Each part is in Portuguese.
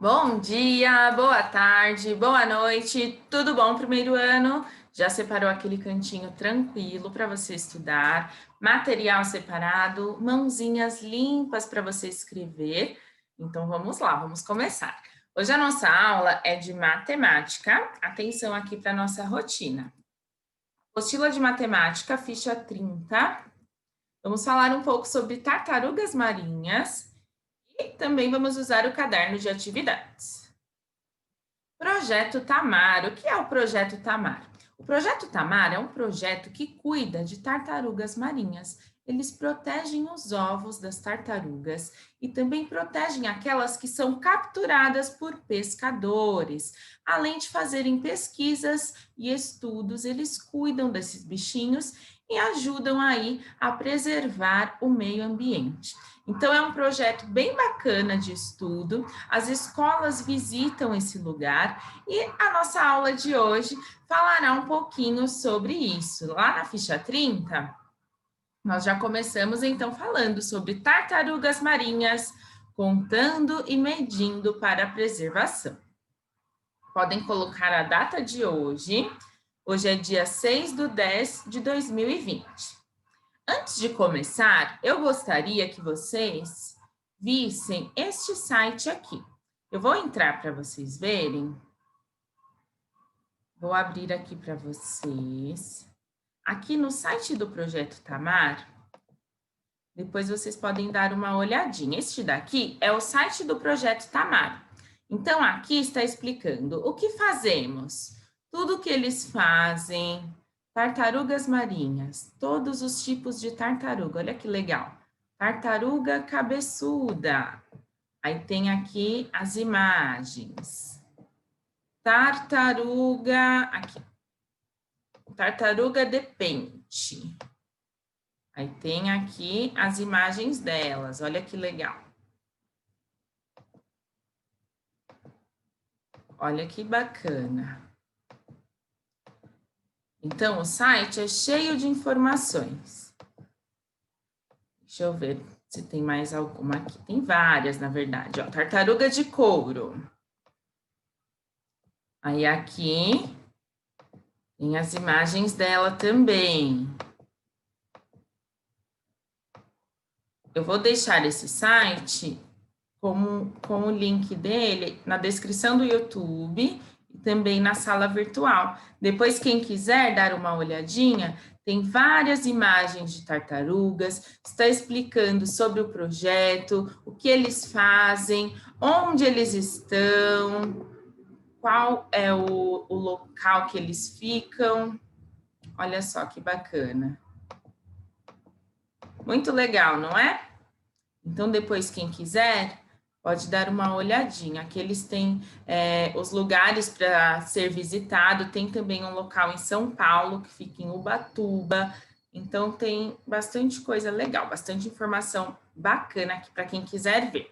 Bom dia, boa tarde, boa noite, tudo bom, primeiro ano? Já separou aquele cantinho tranquilo para você estudar, material separado, mãozinhas limpas para você escrever? Então vamos lá, vamos começar. Hoje a nossa aula é de matemática, atenção aqui para a nossa rotina. Apostila de matemática, ficha 30. Vamos falar um pouco sobre tartarugas marinhas e também vamos usar o caderno de atividades. Projeto Tamar. O que é o Projeto Tamar? O Projeto Tamar é um projeto que cuida de tartarugas marinhas. Eles protegem os ovos das tartarugas e também protegem aquelas que são capturadas por pescadores. Além de fazerem pesquisas e estudos, eles cuidam desses bichinhos e ajudam aí a preservar o meio ambiente. Então, é um projeto bem bacana de estudo, as escolas visitam esse lugar e a nossa aula de hoje falará um pouquinho sobre isso. Lá na ficha 30, nós já começamos então falando sobre tartarugas marinhas, contando e medindo para a preservação. Podem colocar a data de hoje. Hoje é dia 6/10 de 2020. Antes de começar, eu gostaria que vocês vissem este site aqui. Eu vou entrar para vocês verem. Vou abrir aqui para vocês. Aqui no site do Projeto Tamar, depois vocês podem dar uma olhadinha. Este daqui é o site do Projeto Tamar. Então, aqui está explicando o que fazemos, tudo o que eles fazem, tartarugas marinhas, todos os tipos de tartaruga. Olha que legal. Tartaruga cabeçuda. Aí tem aqui as imagens. Tartaruga, aqui. Tartaruga de pente. Aí tem aqui as imagens delas. Olha que legal. Olha que bacana. Então, o site é cheio de informações. Deixa eu ver se tem mais alguma aqui. Tem várias, na verdade. Ó, tartaruga de couro. Aí aqui tem as imagens dela também. Eu vou deixar esse site com o link dele na descrição do YouTube e também na sala virtual. Depois, quem quiser dar uma olhadinha, tem várias imagens de tartarugas, está explicando sobre o projeto, o que eles fazem, onde eles estão, qual é o local que eles ficam. Olha só que bacana. Muito legal, não é? Então, depois, quem quiser, pode dar uma olhadinha. Aqui eles têm os lugares para ser visitado. Tem também um local em São Paulo, que fica em Ubatuba. Então, tem bastante coisa legal, bastante informação bacana aqui para quem quiser ver.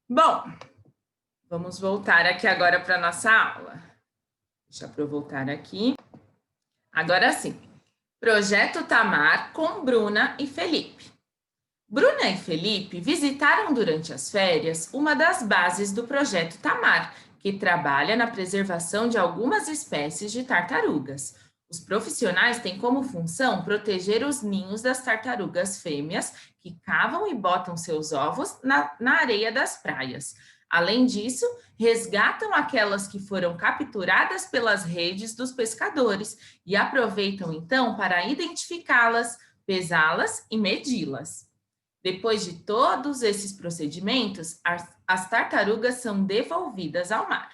Bom, vamos voltar aqui agora para a nossa aula. Deixa eu voltar aqui. Agora sim. Projeto Tamar com Bruna e Felipe. Bruna e Felipe visitaram durante as férias uma das bases do Projeto Tamar, que trabalha na preservação de algumas espécies de tartarugas. Os profissionais têm como função proteger os ninhos das tartarugas fêmeas que cavam e botam seus ovos na areia das praias. Além disso, resgatam aquelas que foram capturadas pelas redes dos pescadores e aproveitam então para identificá-las, pesá-las e medi-las. Depois de todos esses procedimentos, as tartarugas são devolvidas ao mar.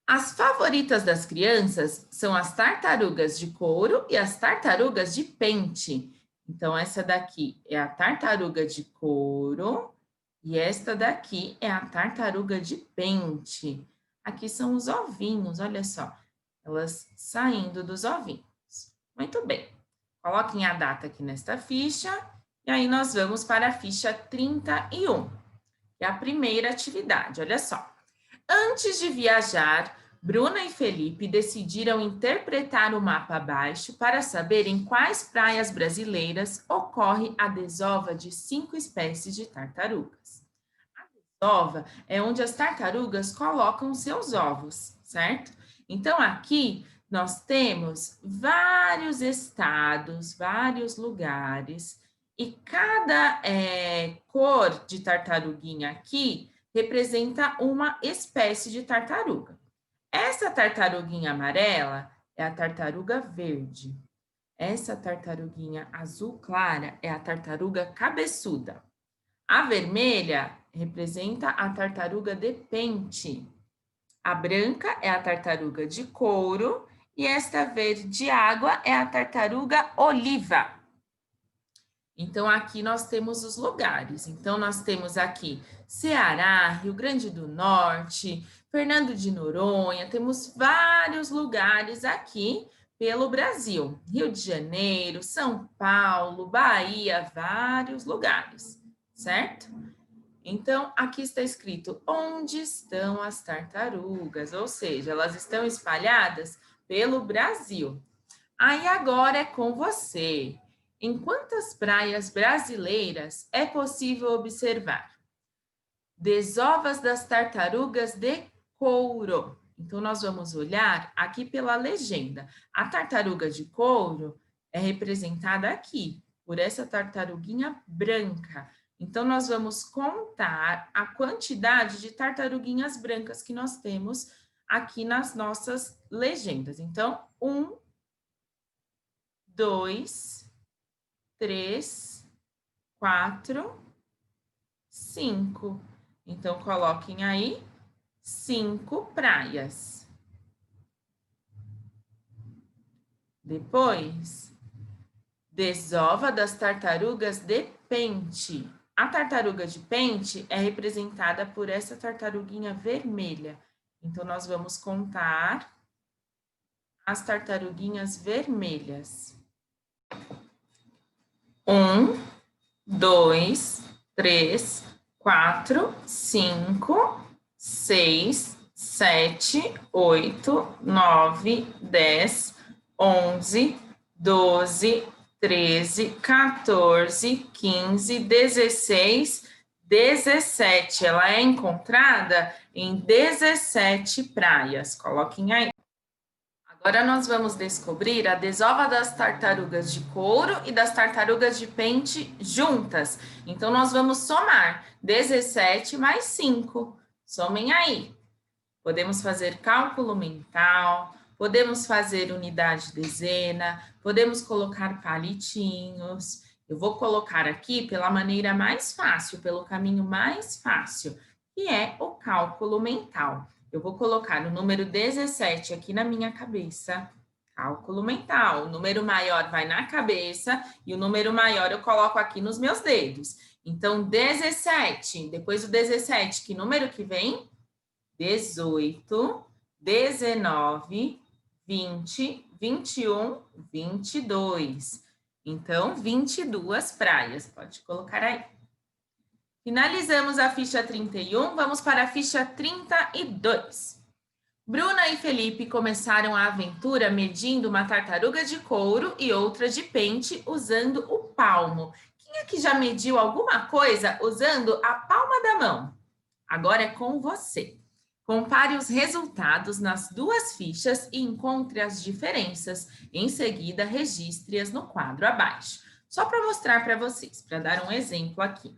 As favoritas das crianças são as tartarugas de couro e as tartarugas de pente. Então, essa daqui é a tartaruga de couro e esta daqui é a tartaruga de pente. Aqui são os ovinhos, olha só, elas saindo dos ovinhos. Muito bem, coloquem a data aqui nesta ficha. E aí nós vamos para a ficha 31, que é a primeira atividade, olha só. Antes de viajar, Bruna e Felipe decidiram interpretar o mapa abaixo para saber em quais praias brasileiras ocorre a desova de 5 espécies de tartarugas. desova é onde as tartarugas colocam seus ovos, certo? Então, aqui nós temos vários estados, vários lugares, e cada cor de tartaruguinha aqui representa uma espécie de tartaruga. Essa tartaruguinha amarela é a tartaruga verde. Essa tartaruguinha azul clara é a tartaruga cabeçuda. A vermelha representa a tartaruga de pente. A branca é a tartaruga de couro e esta verde água é a tartaruga oliva. Então, aqui nós temos os lugares. Então, nós temos aqui Ceará, Rio Grande do Norte, Fernando de Noronha, temos vários lugares aqui pelo Brasil. Rio de Janeiro, São Paulo, Bahia, vários lugares, certo? Então, aqui está escrito onde estão as tartarugas, ou seja, elas estão espalhadas pelo Brasil. Aí agora é com você. Em quantas praias brasileiras é possível observar desovas das tartarugas de couro? Então, nós vamos olhar aqui pela legenda. A tartaruga de couro é representada aqui, por essa tartaruguinha branca. Então, nós vamos contar a quantidade de tartaruguinhas brancas que nós temos aqui nas nossas legendas. Então, 1, 2, 3, 4, 5. Então, coloquem aí 5 praias. Depois, desova das tartarugas de pente. A tartaruga de pente é representada por essa tartaruguinha vermelha. Então, nós vamos contar as tartaruguinhas vermelhas. 1, 2, 3, 4, 5, 6, 7, 8, 9, 10, 11, 12, 13, 14, 15, 16, 17. Ela é encontrada em 17 praias. Coloquem aí. Agora nós vamos descobrir a desova das tartarugas de couro e das tartarugas de pente juntas. Então, nós vamos somar 17 mais 5. Somem aí. Podemos fazer cálculo mental, podemos fazer unidade dezena, podemos colocar palitinhos. Eu vou colocar aqui pela maneira mais fácil, pelo caminho mais fácil, que é o cálculo mental. Eu vou colocar o número 17 aqui na minha cabeça. Cálculo mental. O número maior vai na cabeça e o número maior eu coloco aqui nos meus dedos. Então, 17. Depois do 17, que número que vem? 18, 19, 20, 21, 22. Então, 22 praias. Pode colocar aí. Finalizamos a ficha 31, vamos para a ficha 32. Bruna e Felipe começaram a aventura medindo uma tartaruga de couro e outra de pente usando o palmo. Quem aqui já mediu alguma coisa usando a palma da mão? Agora é com você. Compare os resultados nas duas fichas e encontre as diferenças. Em seguida, registre-as no quadro abaixo. Só para mostrar para vocês, para dar um exemplo aqui.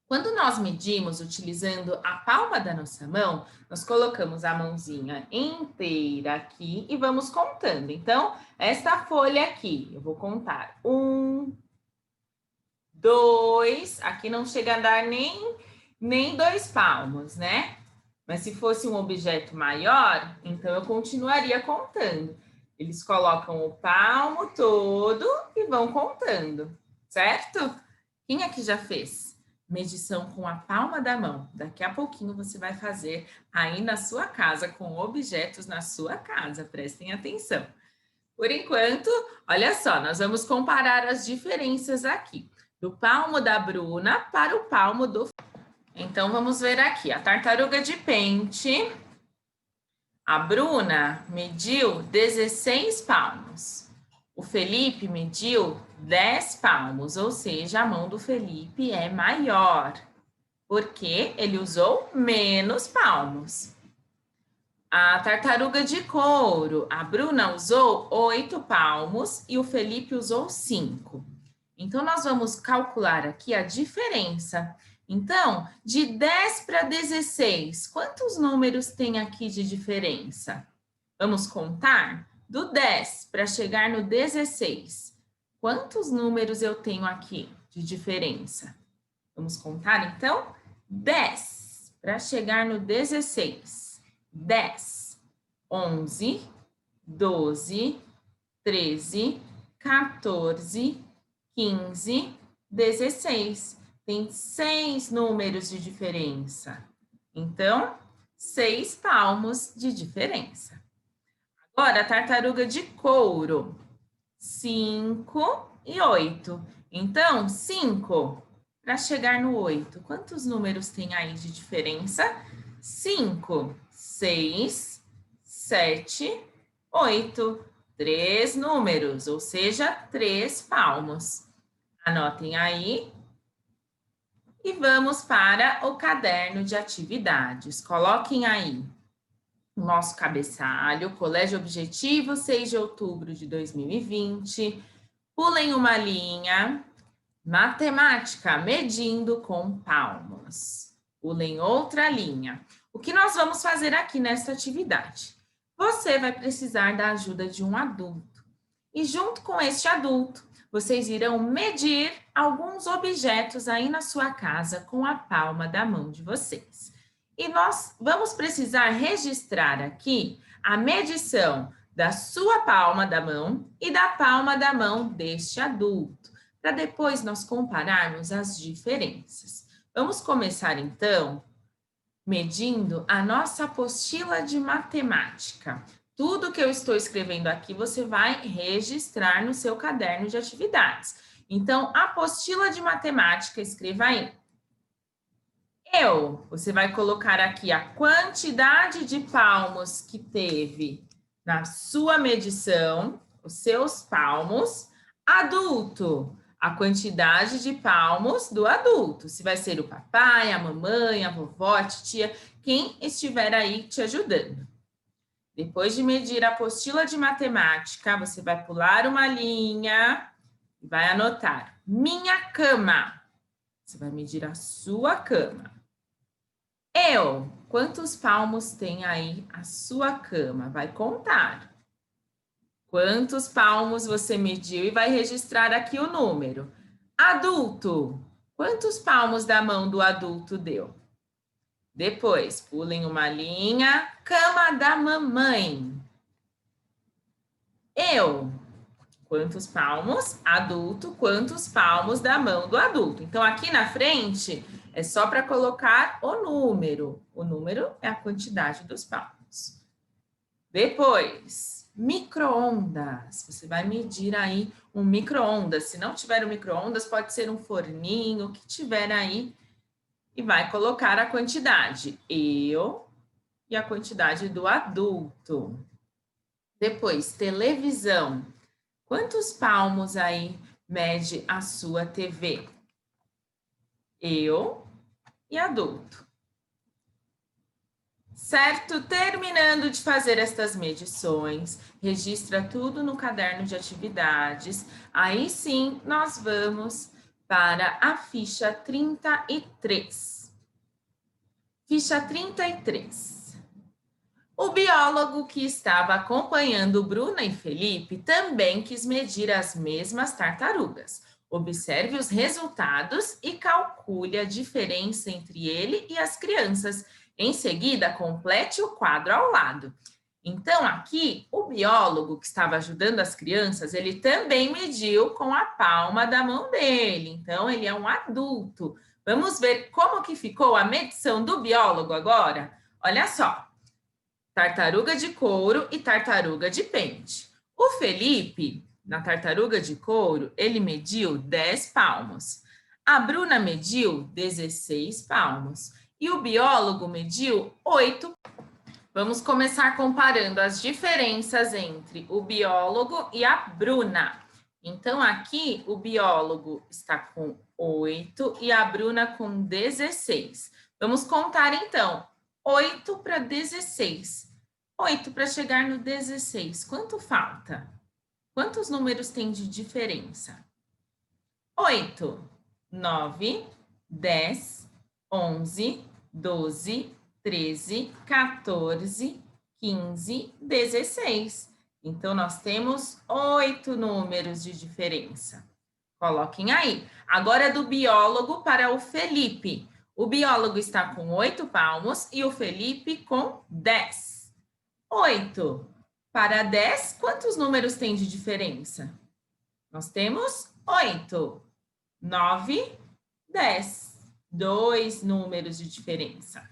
Quando nós medimos utilizando a palma da nossa mão, nós colocamos a mãozinha inteira aqui e vamos contando. Então, esta folha aqui, eu vou contar 1, 2, aqui não chega a dar nem 2 palmos, né? Mas se fosse um objeto maior, então eu continuaria contando. Eles colocam o palmo todo e vão contando, certo? Quem aqui já fez medição com a palma da mão? Daqui a pouquinho você vai fazer aí na sua casa, com objetos na sua casa, prestem atenção. Por enquanto, olha só, nós vamos comparar as diferenças aqui, do palmo da Bruna para o palmo do... Então, vamos ver aqui, a tartaruga de pente, a Bruna mediu 16 palmos. O Felipe mediu 10 palmos, ou seja, a mão do Felipe é maior. porque ele usou menos palmos. A tartaruga de couro, a Bruna usou 8 palmos e o Felipe usou 5. Então, nós vamos calcular aqui a diferença. Então, de 10 para 16, quantos números tem aqui de diferença? Vamos contar? Do 10 para chegar no 16, quantos números eu tenho aqui de diferença? Vamos contar, então? 10 para chegar no 16. 10, 11, 12, 13, 14, 15, 16. Tem 6 números de diferença. Então, 6 palmos de diferença. Agora, a tartaruga de couro. 5 e 8. Então, 5 para chegar no 8. Quantos números tem aí de diferença? 5, 6, 7, 8. 3 números, ou seja, 3 palmos. Anotem aí. E vamos para o caderno de atividades. Coloquem aí o nosso cabeçalho, Colégio Objetivo, 6 de outubro de 2020. Pulem uma linha. Matemática, medindo com palmos. Pulem outra linha. O que nós vamos fazer aqui nesta atividade? Você vai precisar da ajuda de um adulto. E junto com este adulto, vocês irão medir alguns objetos aí na sua casa com a palma da mão de vocês. E nós vamos precisar registrar aqui a medição da sua palma da mão e da palma da mão deste adulto, para depois nós compararmos as diferenças. Vamos começar, então, medindo a nossa apostila de matemática. Tudo que eu estou escrevendo aqui, você vai registrar no seu caderno de atividades. Então, apostila de matemática, escreva aí. Você vai colocar aqui a quantidade de palmos que teve na sua medição, os seus palmos. Adulto, a quantidade de palmos do adulto. Se vai ser o papai, a mamãe, a vovó, a titia, quem estiver aí te ajudando. Depois de medir a apostila de matemática, você vai pular uma linha e vai anotar minha cama. Você vai medir a sua cama. Quantos palmos tem aí a sua cama? Vai contar. Quantos palmos você mediu e vai registrar aqui o número. Adulto, quantos palmos da mão do adulto deu? Depois, pulem uma linha. Cama da mamãe. Quantos palmos? Adulto, quantos palmos da mão do adulto? Então, aqui na frente, é só para colocar o número. O número é a quantidade dos palmos. Depois, micro-ondas. Você vai medir aí um micro-ondas. Se não tiver um micro-ondas, pode ser um forninho, o que tiver aí. E vai colocar a quantidade. E a quantidade do adulto. Depois, televisão. Quantos palmos aí mede a sua TV? E adulto. Certo? Terminando de fazer estas medições, registra tudo no caderno de atividades. Aí sim, nós vamos para a ficha 33. Ficha 33. O biólogo que estava acompanhando Bruna e Felipe também quis medir as mesmas tartarugas. Observe os resultados e calcule a diferença entre ele e as crianças. Em seguida, complete o quadro ao lado. Então, aqui, o biólogo que estava ajudando as crianças, ele também mediu com a palma da mão dele. Então, ele é um adulto. Vamos ver como que ficou a medição do biólogo agora? Olha só. Tartaruga de couro e tartaruga de pente. O Felipe, na tartaruga de couro, ele mediu 10 palmos. A Bruna mediu 16 palmos. E o biólogo mediu 8. Vamos começar comparando as diferenças entre o biólogo e a Bruna. Então, aqui, o biólogo está com 8 e a Bruna com 16. Vamos contar, então. 8 para 16. 8 para chegar no 16. Quanto falta? Quantos números tem de diferença? 8, 9, 10, 11, 12, 13, 14, 15, 16. Então, nós temos 8 números de diferença. Coloquem aí. Agora é do biólogo para o Felipe. O biólogo está com 8 palmos e o Felipe com 10. 8 para 10, quantos números tem de diferença? Nós temos 8, 9, 10. 2 números de diferença.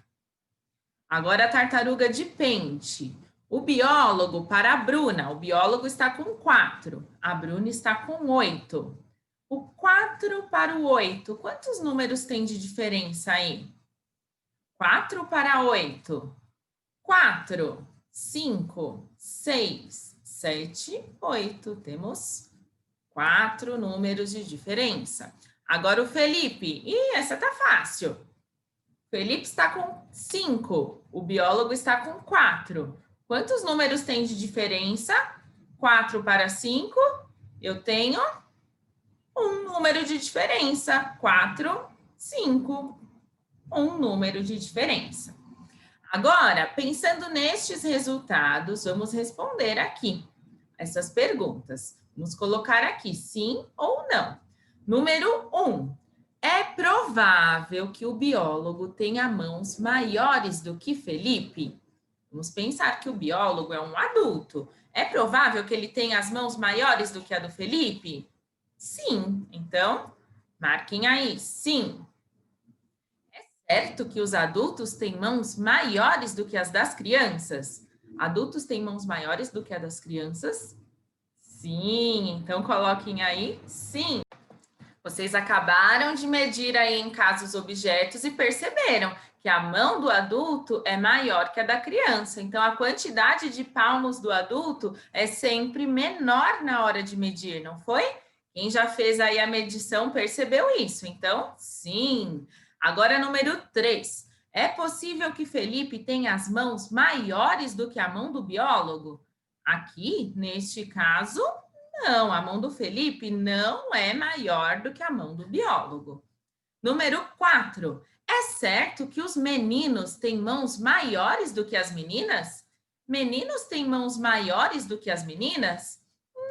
Agora a tartaruga de pente. O biólogo para a Bruna. O biólogo está com 4. A Bruna está com 8. O 4 para o 8. Quantos números tem de diferença aí? 4 para 8. 4, 5, 6, 7, 8. Temos 4 números de diferença. Agora o Felipe. Ih, essa tá fácil. O Felipe está com 5. O biólogo está com 4. Quantos números tem de diferença? 4 para 5. Eu tenho um número de diferença. 4, 5. Um número de diferença. Agora, pensando nestes resultados, vamos responder aqui essas perguntas. Vamos colocar aqui sim ou não. Número 1. É provável que o biólogo tenha mãos maiores do que Felipe? Vamos pensar que o biólogo é um adulto. É provável que ele tenha as mãos maiores do que a do Felipe? Sim. Então, marquem aí, sim. É certo que os adultos têm mãos maiores do que as das crianças? Adultos têm mãos maiores do que a das crianças? Sim. Então, coloquem aí, sim. Vocês acabaram de medir aí em casa os objetos e perceberam que a mão do adulto é maior que a da criança. Então, a quantidade de palmos do adulto é sempre menor na hora de medir, não foi? Quem já fez aí a medição percebeu isso. Então, sim. Agora, número 3. É possível que Felipe tenha as mãos maiores do que a mão do biólogo? Aqui, neste caso, não, a mão do Felipe não é maior do que a mão do biólogo. Número 4. É certo que os meninos têm mãos maiores do que as meninas? Meninos têm mãos maiores do que as meninas?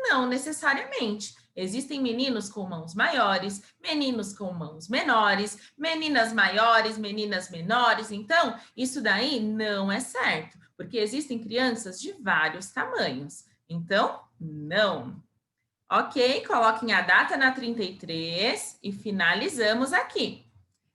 Não necessariamente. Existem meninos com mãos maiores, meninos com mãos menores, meninas maiores, meninas menores. Então, isso daí não é certo, porque existem crianças de vários tamanhos. Então, não. Ok, coloquem a data na 33 e finalizamos aqui.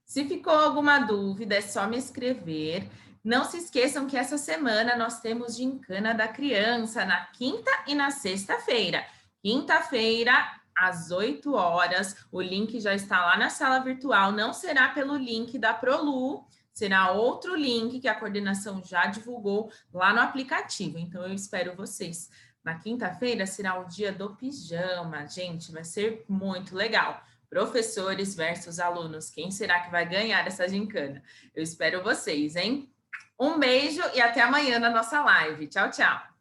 Se ficou alguma dúvida, é só me escrever. Não se esqueçam que essa semana nós temos Gincana da Criança na quinta e na sexta-feira. Quinta-feira, às 8 horas, o link já está lá na sala virtual. Não será pelo link da Prolu, será outro link que a coordenação já divulgou lá no aplicativo. Então, eu espero vocês. Na quinta-feira será o dia do pijama, gente, vai ser muito legal. Professores versus alunos, quem será que vai ganhar essa gincana? Eu espero vocês, hein? Um beijo e até amanhã na nossa live. Tchau, tchau!